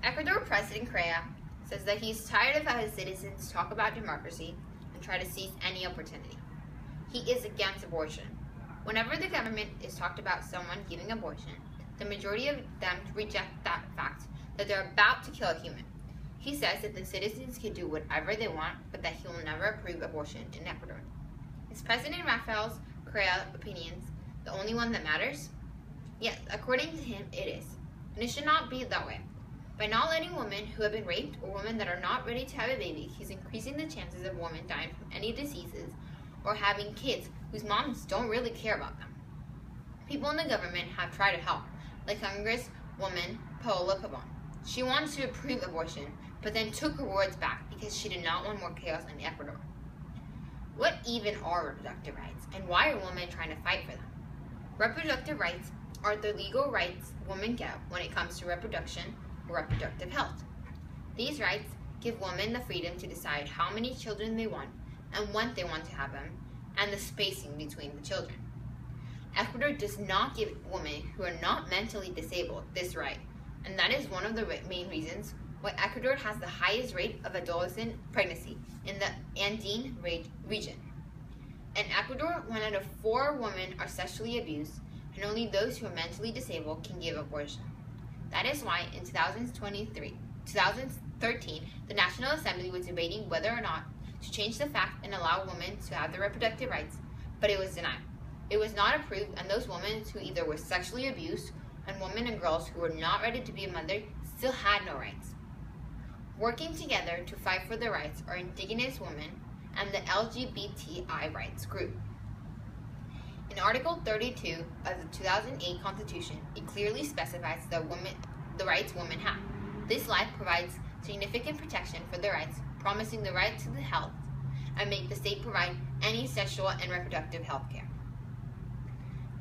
Ecuador President Correa says that he's tired of how his citizens talk about democracy and try to seize any opportunity. He is against abortion. Whenever the government is talked about someone giving abortion, the majority of them reject that fact that they're about to kill a human. He says that the citizens can do whatever they want, but that he will never approve abortion in Ecuador. Is President Rafael Correa's opinions the only one that matters? Yes, according to him, it is. And it should not be that way. By not letting women who have been raped or women that are not ready to have a baby, he's increasing the chances of women dying from any diseases or having kids whose moms don't really care about them. People in the government have tried to help, like Congresswoman Paola Pabon. She wanted to approve abortion, but then took her words back because she did not want more chaos in Ecuador. What even are reproductive rights, and why are women trying to fight for them? Reproductive rights are the legal rights women get when it comes to reproduction or reproductive health. These rights give women the freedom to decide how many children they want and when they want to have them, and the spacing between the children. Ecuador does not give women who are not mentally disabled this right, and that is one of the main reasons why Ecuador has the highest rate of adolescent pregnancy in the Andean region. In Ecuador, 1 out of 4 women are sexually abused, and only those who are mentally disabled can give abortion. That is why in 2013, the National Assembly was debating whether or not to change the fact and allow women to have their reproductive rights, but it was denied. It was not approved, and those women who either were sexually abused and women and girls who were not ready to be a mother still had no rights. Working together to fight for their rights are indigenous women and the LGBTI rights group. In Article 32 of the 2008 Constitution, it clearly specifies the rights women have. This law provides significant protection for their rights, promising the right to the health, and make the state provide any sexual and reproductive health care.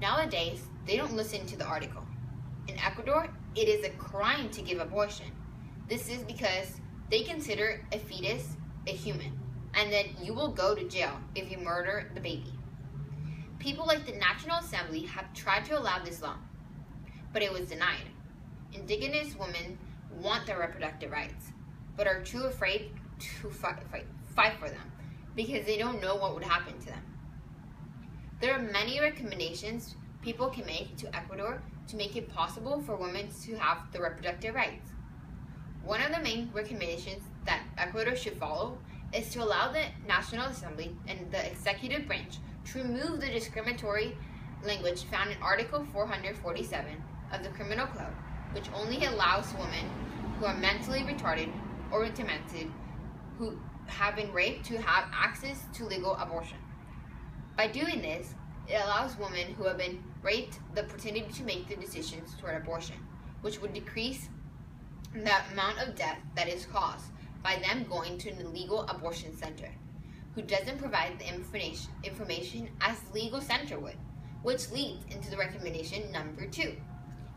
Nowadays, they don't listen to the article. In Ecuador, it is a crime to give abortion. This is because they consider a fetus a human, and that you will go to jail if you murder the baby. People like the National Assembly have tried to allow this law, but it was denied. Indigenous women want their reproductive rights, but are too afraid to fight for them because they don't know what would happen to them. There are many recommendations people can make to Ecuador to make it possible for women to have the reproductive rights. One of the main recommendations that Ecuador should follow is to allow the National Assembly and the executive branch to remove the discriminatory language found in Article 447 of the Criminal Code, which only allows women who are mentally retarded or demented who have been raped to have access to legal abortion. By doing this, it allows women who have been raped the opportunity to make the decisions toward abortion, which would decrease the amount of death that is caused by them going to an illegal abortion center, who doesn't provide the information as legal center would, which leads into the recommendation number 2.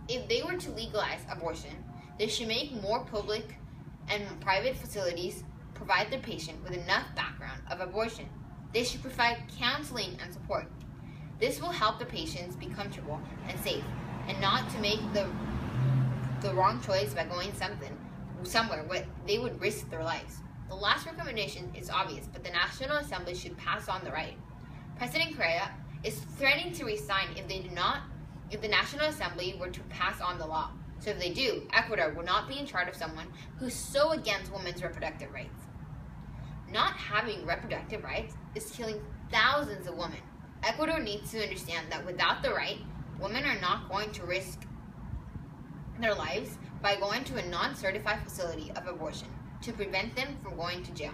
If they were to legalize abortion, they should make more public and private facilities provide the patient with enough background of abortion. They should provide counseling and support. This will help the patients be comfortable and safe, and not to make the wrong choice by going somewhere where they would risk their lives. The last recommendation is obvious, but the National Assembly should pass on the right. President Correa is threatening to resign if the National Assembly were to pass on the law. So if they do, Ecuador will not be in charge of someone who's so against women's reproductive rights. Not having reproductive rights is killing thousands of women. Ecuador needs to understand that without the right, women are not going to risk their lives by going to a non-certified facility of abortion to prevent them from going to jail.